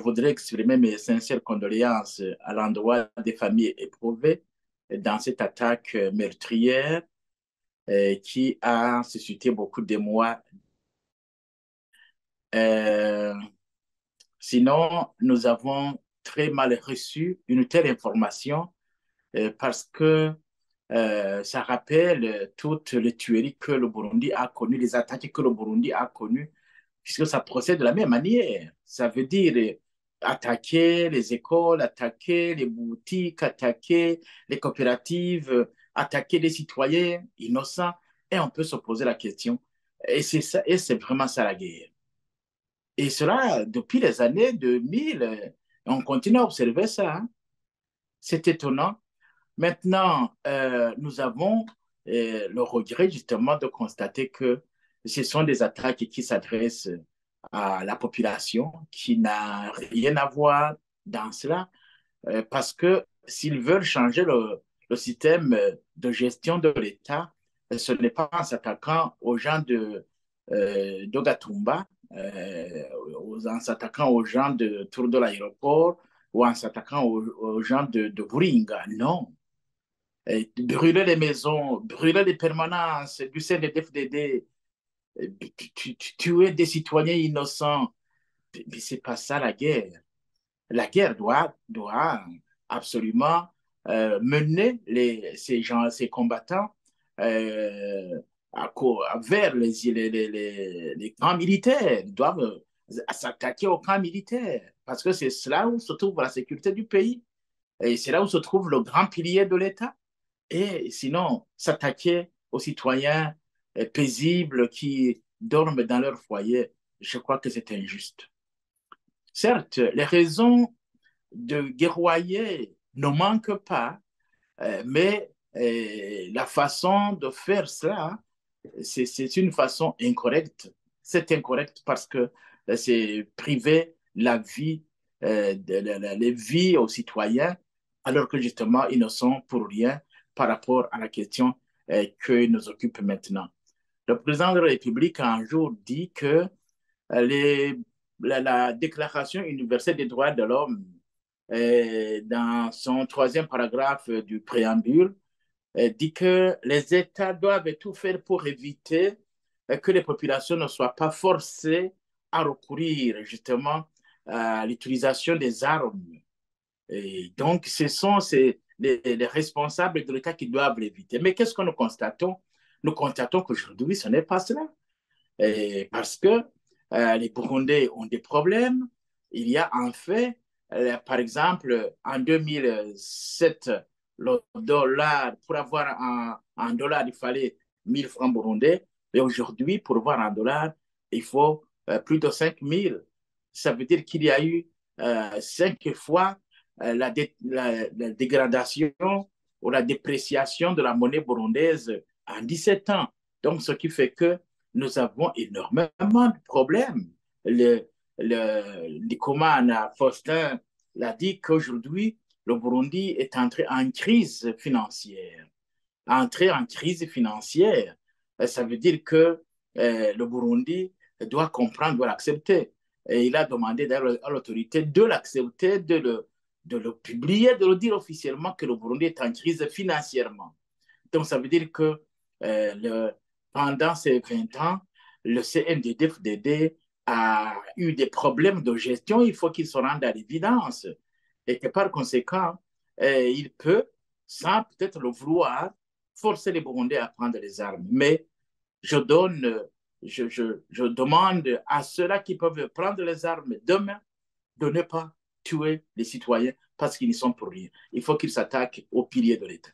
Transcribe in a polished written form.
voudrais exprimer mes sincères condoléances à l'endroit des familles éprouvées dans cette attaque meurtrière qui a suscité beaucoup d'émoi. Euh, Sinon, nous avons très mal reçu une telle information parce que ça rappelle toutes les tueries que le Burundi a connues, les attaques que le Burundi a connues, puisque ça procède de la même manière. Ça veut dire attaquer les écoles, attaquer les boutiques, attaquer les coopératives, attaquer les citoyens innocents. Et on peut se poser la question, et c'est ça, et c'est vraiment ça la guerre. Et cela, depuis les années 2000, on continue à observer ça, hein. C'est étonnant. Maintenant, nous avons le regret justement de constater que ce sont des attaques qui s'adressent à la population, qui n'a rien à voir dans cela, parce que s'ils veulent changer le système de gestion de l'État, ce n'est pas en s'attaquant aux gens d'Ogatumba, en s'attaquant aux gens de Tour de l'aéroport ou en s'attaquant aux gens de Buringa. Non. Brûler les maisons, brûler les permanences du CNDD-FDD, tuer des citoyens innocents. Mais ce n'est pas ça la guerre. La guerre doit absolument mener ces gens, ces combattants euh, vers les camps militaires. Ils doivent s'attaquer aux camps militaires parce que c'est là où se trouve la sécurité du pays et c'est là où se trouve le grand pilier de l'État. Et sinon, s'attaquer aux citoyens paisibles qui dorment dans leur foyer, je crois que c'est injuste. Certes, les raisons de guerroyer ne manquent pas, mais la façon de faire cela, c'est une façon incorrecte. C'est incorrect parce que c'est priver la vie, les vies aux citoyens, alors que justement, ils ne sont pour rien par rapport à la question que nous occupe maintenant. Le président de la République a un jour dit que les, la Déclaration universelle des droits de l'homme, dans son troisième paragraphe du préambule, dit que les États doivent tout faire pour éviter que les populations ne soient pas forcées à recourir justement à l'utilisation des armes. Et donc, ce sont les responsables de l'État qui doivent l'éviter. Mais qu'est-ce que nous constatons? Nous constatons qu'aujourd'hui, ce n'est pas cela. Parce que les Burundais ont des problèmes. Il y a en fait, par exemple, en 2007, le dollar, pour avoir un dollar, il fallait 1000 francs burundais. Et aujourd'hui, pour avoir un dollar, il faut plus de 5000. Ça veut dire qu'il y a eu 5 fois la dégradation ou la dépréciation de la monnaie burundaise en 17 ans. Donc, ce qui fait que nous avons énormément de problèmes. Likomana Faustin l'a dit qu'aujourd'hui, le Burundi est entré en crise financière. Entré en crise financière, ça veut dire que le Burundi doit comprendre, doit l'accepter. Et il a demandé à l'autorité de l'accepter, de le publier, de le dire officiellement que le Burundi est en crise financièrement. Donc, ça veut dire que pendant ces 20 ans, le CNDD-FDD a eu des problèmes de gestion. Il faut qu'il se rende à l'évidence. Et que par conséquent, il peut, sans peut-être le vouloir, forcer les Burundais à prendre les armes. Mais je donne, je demande à ceux-là qui peuvent prendre les armes demain de ne pas tuer les citoyens parce qu'ils n'y sont pour rien. Il faut qu'ils s'attaquent aux piliers de l'État.